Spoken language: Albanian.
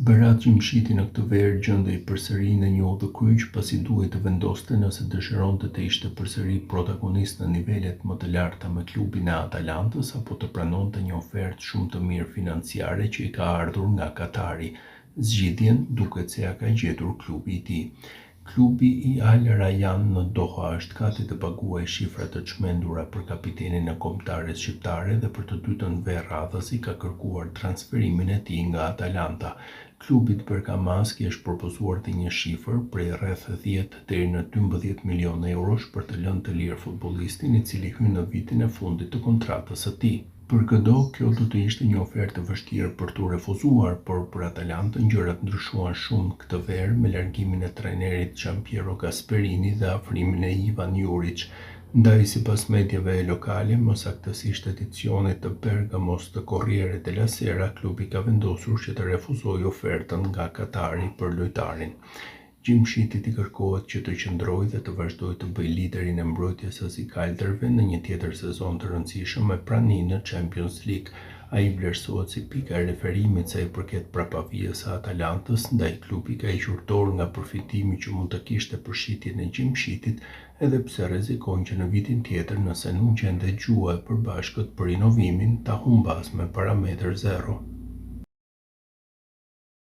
Berat Gjimshiti në këtë verë gjendej përsëri në një udhëkyç pasi duhej të vendoste nëse dëshironte të ishte përsëri protagonist në nivelet më të larta me klubin e Atalantës apo të pranonte një ofertë shumë të mirë financiare që i ka ardhur nga Katari. Zgjidhjen duket se ja ka gjetur klubi i tij. Klubi i Al Rayyan në Doha është gati të paguajë shifra të çmendura për kapitenin e kombëtares shqiptare dhe për të dytën verë radhësi ka kërkuar transferimin e tij nga Atalanta. Klubit bergamasky është propozuar dhe një shifër prej rreth 10 deri në 12 milionë eurosh për të lënë të lirë futbollistin i cili hyn në vitin e fundit të kontratës së tij. Për këdo, kjo do të ishte një ofertë vështirë për t'u refuzuar, por për Atalantën gjërat ndryshuan shumë këtë verë me largimin e trajnerit Gianpiero Gasperini dhe afrimin e Ivan Juric. Ndaj sipas mediave lokale, më saktësisht edicionit të Bergamos të Corriere della Sera, klubi ka vendosur që të refuzojë ofertën nga Katari për lojtarin. Gjimshitit i kërkohet që të qëndrojë dhe të vazhdojë të bëjë liderin e mbrojtjes së Zikalderve në një tjetër sezon të rëndësishëm me prani në Champions League. Ai vlerësohet si pika e referimit sa i përket prapavijës së Atalantës, ndaj klubi ka hequr dorë nga përfitimi që mund të kishte për shitjen e Gjimshitit, edhe pse rrezikon që në vitin tjetër nëse nuk gjendet gjua e përbashkët për rinovimin, ta humbas me parametër 0.